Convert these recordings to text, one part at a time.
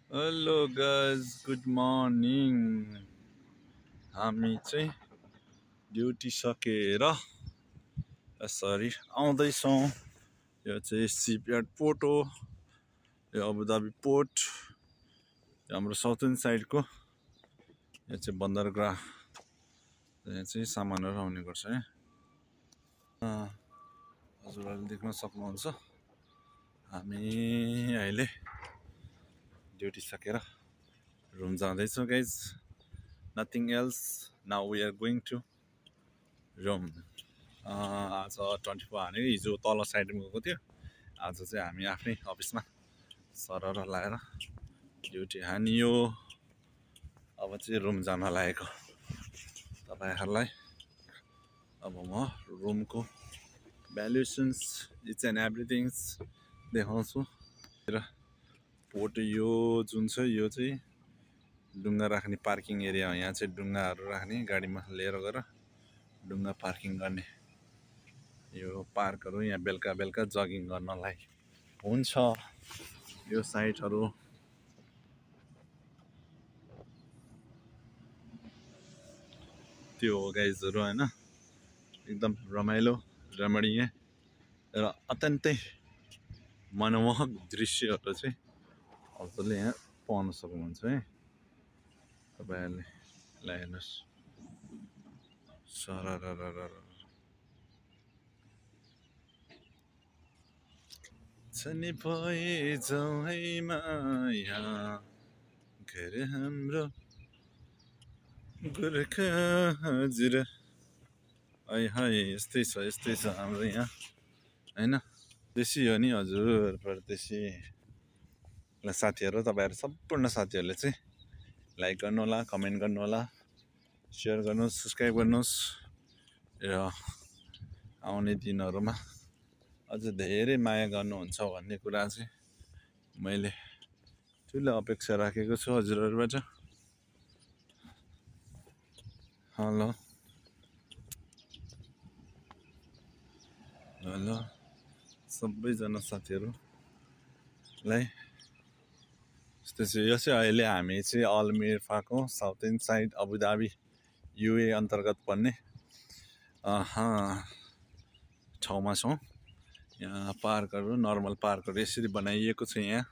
Hello guys good morning. हामी चाहिँ duty सकेर यसरी आउँदैछौँ। यो चाहिँ सिपयार्ड पोर्ट हो, यो अबुधाबी पोर्ट, हाम्रो साउथर्न साइडको। यो चाहिँ बन्दरगाह, यहाँ चाहिँ सामानहरू आउने गर्छ है। हजुरहरूले देख्न सक्नुहुन्छ हामी अहिले ड्युटी सकेर रुम जाँदैछौँ guys. Nothing else, now we are going to room. आज 24 हानेर हिजो तल साइडमा गएको थियो, आज चाहिँ हामी आफ्नै अफिसमा सरर लाएर ड्युटी हानियो। अब चाहिँ रुम जान लागेको तपाईँहरूलाई अब म रुमको भ्यालुएसन्स इच एन्ड एभ्रिथिङ्स देखाउँछु। र पोर्ट यो जुन छ यो चाहिँ डुङ्गा राख्ने पार्किङ एरिया हो। यहाँ चाहिँ डुङ्गाहरू राख्ने, गाडीमा लिएर गएर डुङ्गा पार्किङ गर्ने यो पार्कहरू यहाँ बेलुका बेलुका जगिङ गर्नलाई हुन्छ। यो साइटहरू त्यो हो गाइजहरू होइन, एकदम रमाइलो रमणीय र अत्यन्तै मनमोहक दृश्यहरू चाहिँ हजुरले यहाँ पाउन सक्नुहुन्छ है। तपाईँहरूले ल हेर्नुहोस्, सरर छनी भए जाउँ है माया घर हाम्रो गोर्खा हजुर। है है यस्तै छ हाम्रो यहाँ होइन। देशी हो नि हजुर, परदेशी। ल साथीहरू, तपाईँहरू सम्पूर्ण साथीहरूले चाहिँ लाइक गर्नुहोला, कमेन्ट गर्नुहोला, सेयर गर्नुहोस्, सब्सक्राइब गर्नुहोस् र आउने दिनहरूमा अझ धेरै माया गर्नुहुन्छ भन्ने कुरा चाहिँ मैले ठुलो अपेक्षा राखेको छु हजुरहरूबाट। हेलो हेलो सबैजना साथीहरूलाई। यस्तो चाहिँ यो चाहिँ अहिले हामी चाहिँ अलमिरफाको साउथर्न साइड अबुधाबी युए अन्तर्गत पर्ने ठाउँमा छौँ। यहाँ पार्कहरू, नर्मल पार्कहरू यसरी बनाइएको छ। यहाँ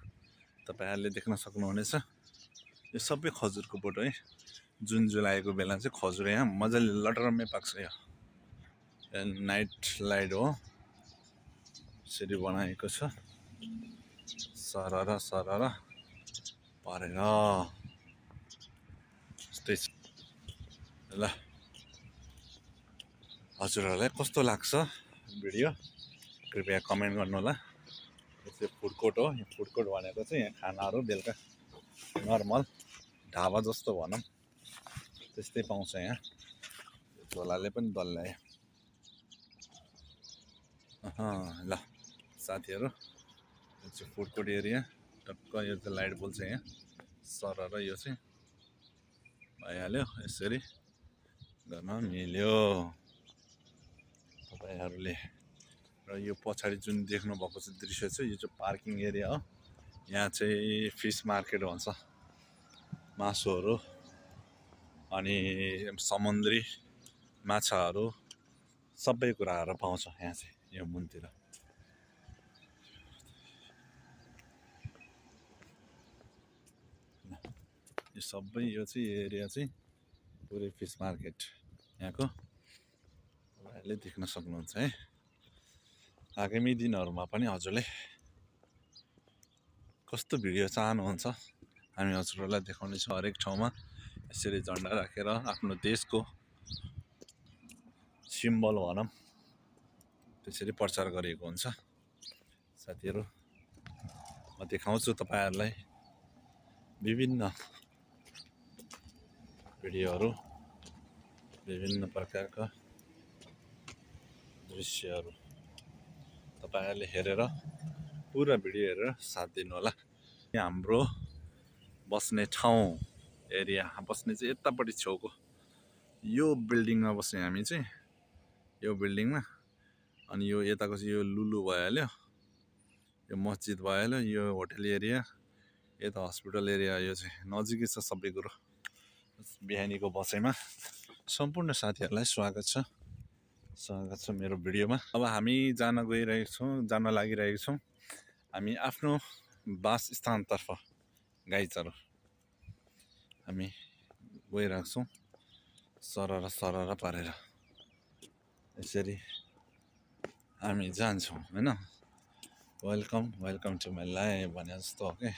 तपाईँहरूले देख्न सक्नुहुनेछ, यो सबै खजुरको बोट है। जुन जुलाईको बेला चाहिँ खजुर यहाँ मजाले लटरम्मै पाक्छ। यो नाइट लाइट हो, यसरी बनाएको छ सरर सरर परेर। यस्तै छ। ल हजुरहरूलाई कस्तो लाग्छ भिडियो कृपया कमेन्ट गर्नुहोला। यो चाहिँ फुड कोर्ट हो। यो फुड कोर्ट भनेको चाहिँ यहाँ खानाहरू बेलुका नर्मल ढाबा जस्तो भनौँ त्यस्तै पाउँछ। यहाँ झोलाले पनि दल्लायो। ल साथीहरू, यो चाहिँ फुड कोर्ट एरिया टक्क। यो चाहिँ लाइट बल्छ यहाँ सरर। यो चाहिँ भइहाल्यो, यसरी गर्न मिल्यो तपाईँहरूले। र यो पछाडि जुन देख्नुभएको चाहिँ दृश्य छ, यो चाहिँ पार्किङ एरिया हो। यहाँ चाहिँ फिस मार्केट भन्छ, मासुहरू अनि समुद्री माछाहरू सबै कुराहरू पाउँछ यहाँ चाहिँ। यो मुनतिर यो सबै यो चाहिँ एरिया चाहिँ पुरै फिस मार्केट यहाँको तपाईँहरूले देख्न सक्नुहुन्छ है। आगामी दिनहरूमा पनि हजुरले कस्तो भिडियो चाहनुहुन्छ हामी हजुरहरूलाई देखाउनेछौँ। हरेक ठाउँमा यसरी झन्डा राखेर आफ्नो देशको सिम्बल भनौँ त्यसरी प्रचार गरिएको हुन्छ। साथीहरू, म देखाउँछु तपाईँहरूलाई विभिन्न भिडियोहरू, विभिन्न प्रकारका दृश्यहरू तपाईँहरूले हेरेर पुरा भिडियो हेरेर साथ दिनुहोला। यहाँ हाम्रो बस्ने ठाउँ एरिया, बस्ने चाहिँ यतापट्टि छेउको यो बिल्डिङमा बस्ने हामी चाहिँ, यो बिल्डिङमा। अनि यो यताको चाहिँ यो लुलु भइहाल्यो, यो मस्जिद भइहाल्यो, यो होटल एरिया, यता हस्पिटल एरिया यो चाहिँ नजिकै छ सबै कुरो। बिहानीको बसाइमा सम्पूर्ण साथीहरूलाई स्वागत छ मेरो भिडियोमा। अब हामी जान लागिरहेको छौँ हामी आफ्नो वासस्थानतर्फ। गाइजहरू हामी गइरहेको छौँ सरर पारेर यसरी हामी जान्छौँ हैन। वेलकम टु माई लाइफ भने जस्तो हो कि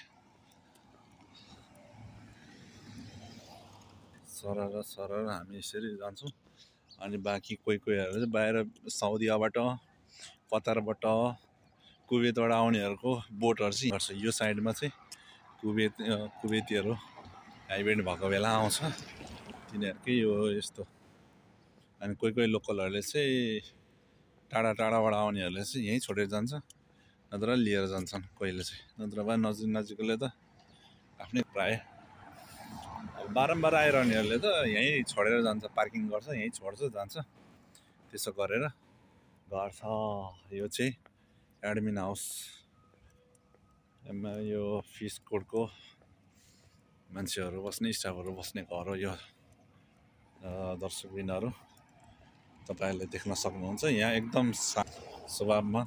सरर हामी यसरी जान्छौँ। अनि बाँकी कोहीहरू चाहिँ बाहिर साउदीबाट कतारबाट कुवेतबाट आउनेहरूको बोटहरू चाहिँ गर्छ। यो साइडमा चाहिँ कुवेतीहरू हाइब्रिड भएको बेला आउँछ तिनीहरूकै यो यस्तो। अनि कोही लोकलहरूले चाहिँ टाढाबाट आउनेहरूले चाहिँ यहीँ छोडेर जान्छ नत्र लिएर जान्छन् कोहीले चाहिँ। नत्र भए नजिकले त आफ्नै प्रायः बारम्बार आइरहनेहरूले त यहीँ छोडेर जान्छ, पार्किङ गर्छ, यहीँ छोड्छ जान्छ। त्यसो गरेर गर्छ। यो चाहिँ एडमिन हाउस यो फिस कोडको मान्छेहरू बस्ने स्टाफहरू बस्ने घर हो यो। दर्शकबिनहरू तपाईँहरूले देख्न सक्नुहुन्छ यहाँ एकदम स्वभावमा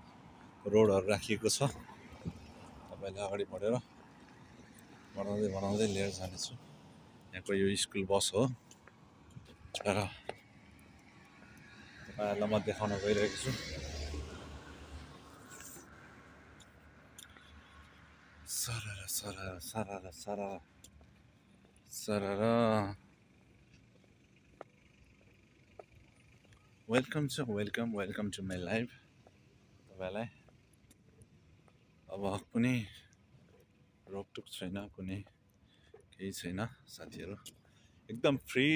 रोडहरू राखिएको छ। तपाईँले अगाडि बनाउँदै लिएर जानेछु। यहाँको यो स्कुल बस हो र तपाईँहरूलाई म देखाउन गइरहेको छु। सरर वेलकम टु माई लाइफ। तपाईँलाई अब कुनै रोकटोक छैन, कुनै केही छैन साथीहरू। एकदम फ्री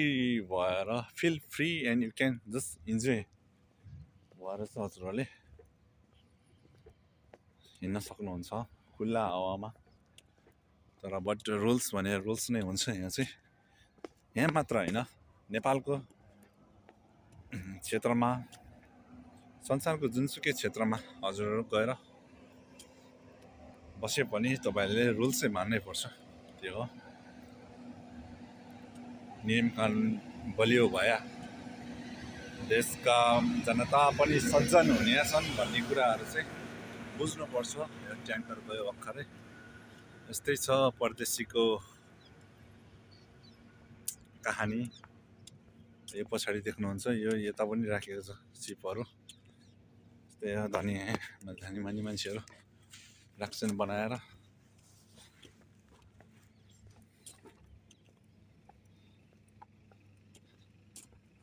भएर feel free and you can just enjoy भएर चाहिँ हजुरहरूले हिँड्न सक्नुहुन्छ खुल्ला हावामा। तर बट रुल्स भने रुल्स नै हुन्छ यहाँ चाहिँ। यहाँ मात्र होइन, नेपालको क्षेत्रमा संसारको जुनसुकै क्षेत्रमा हजुरहरू गएर बसे पनि तपाईँहरूले रुल्स चाहिँ मान्नै पर्छ। त्यो हो नियम कानुन बलियो भए देशका जनता पनि सज्जन हुने छन् भन्ने कुराहरू चाहिँ बुझ्नुपर्छ। यो ट्याङ्कर गयो भर्खरै। यस्तै छ परदेशीको कहानी। यो पछाडि देख्नुहुन्छ यो यता पनि राखेको छ चिपहरू। त्यस्तै धनी मान्छेहरू राख्छन् बनाएर।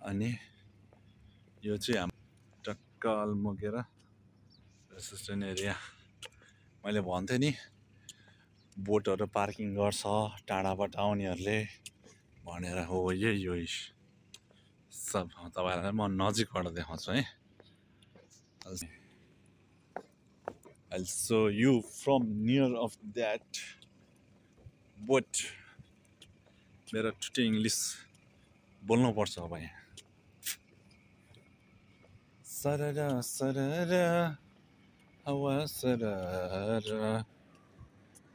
अनि यो चाहिँ हाम्रो टक्क अल्मोगेरा रेसिडेन्ट एरिया। मैले भन्थेँ नि बोटहरू पार्किङ गर्छ टाढाबाट आउनेहरूले भनेर। हो यो सब तपाईँहरूलाई म नजिकबाट देखाउँछु है। I'll show you from near of that boat. मेरो टुटे इङ्ग्लिस बोल्नुपर्छ अब यहाँ। सरर हावा सरर।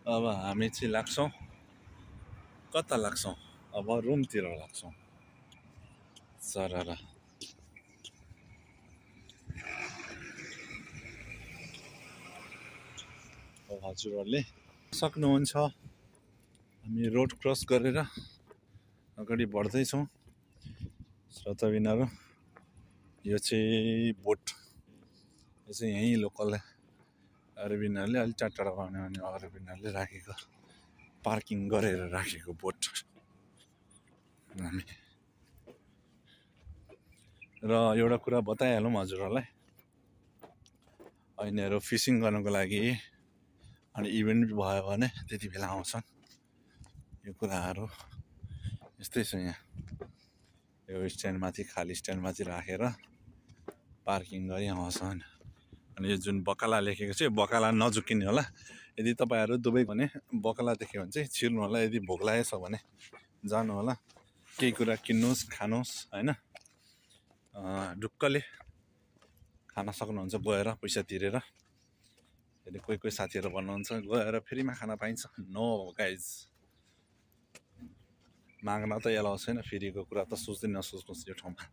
अब हामी चाहिँ लाग्छौँ कता लाग्छौँ? अब रुमतिर लाग्छौँ सरर। हजुरहरूले सक्नुहुन्छ हामी रोड क्रस गरेर अगाडि बढ्दैछौँ श्रोताबिनहरू। यो चाहिँ बोट, यो चाहिँ यहीँ लोकल अरबिनहरूले अलिक टाढाबाट आउने अरबिनहरूले राखेको पार्किङ गरेर राखेको बोट हामी। र एउटा कुरा बताइहालौँ हजुरहरूलाई, ऐनाहरू फिसिङ गर्नको लागि अनि इभेन्ट भयो भने त्यति बेला आउँछन्। यो कुराहरू यस्तै छ यहाँ। यो स्ट्यान्डमाथि खाली स्ट्यान्डमाथि राखेर पार्किङ गरी आउँछन्। अनि यो जुन बकाला लेखेको छ यो बकाला नझुक्किने होला। यदि तपाईँहरू दुबई भने बकाला देख्यो भने चाहिँ छिर्नु होला। यदि भोक लागेछ भने जानु होला, केही कुरा किन्नुहोस् खानुहोस् हैन। ढुक्कले खान सक्नुहुन्छ गएर पैसा तिरेर। फेरि कोही कोही साथीहरू भन्नुहुन्छ गएर फ्रीमा खाना पाइन्छ नो गाइज माग्न त एलाउ छैन फ्रीको कुरा त सोच्दै नसोच्नुहोस् यो ठाउँमा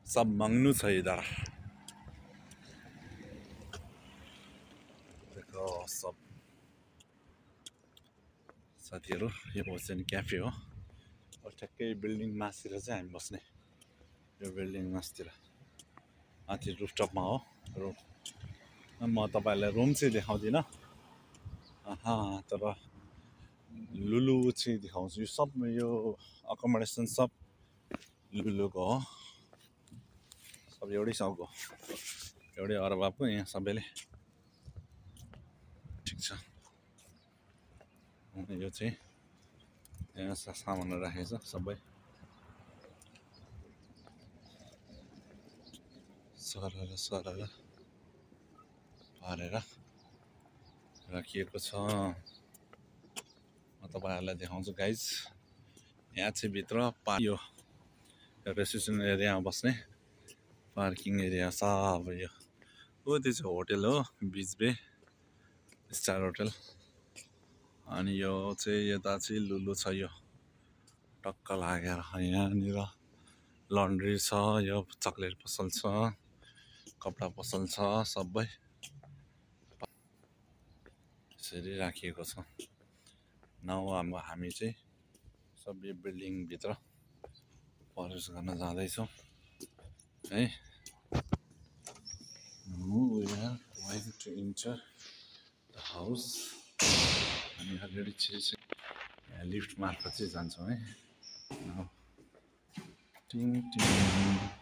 सब माग्नु छ इधर देखो सब साथीहरू यो ओसेन क्याफे हो ठ्याक्कै बिल्डिङ मास्तिर चाहिँ हामी बस्ने यो बिल्डिङ मास्तिर माथि रुफटपमा हो रुम म तपाईँहरूलाई रुम चाहिँ देखाउँदिनँ तर लुलु चाहिँ देखाउँछु यो सब यो अकोमोडेसन सब लुलुको हो सब एउटै सबको एउटै अरबाबको यहाँ सबैले ठिक छ यो चाहिँ यहाँ सामानहरू राखेको छ सबै सरर पारेर राखिएको छ म तपाईँहरूलाई देखाउँछु गाइज यहाँ चाहिँ भित्र यो रेस्टुरेन्ट एरियामा बस्ने पार्किङ एरिया सब यो त्यो चाहिँ होटेल हो बिच बे स्टार होटेल अनि यो चाहिँ यता चाहिँ लुलु छ यो टक्क लागेर यहाँनिर लन्ड्री छ यो चक्लेट पसल छ कपडा पसल छ सबै यसरी राखिएको छ नाउ हामी चाहिँ सबै बिल्डिङभित्र प्रवेश गर्न जाँदैछौँ है we are going to enter the house हामी अलरेडी यहाँ लिफ्ट मार्फत चाहिँ जान्छौँ है टिङ टिङ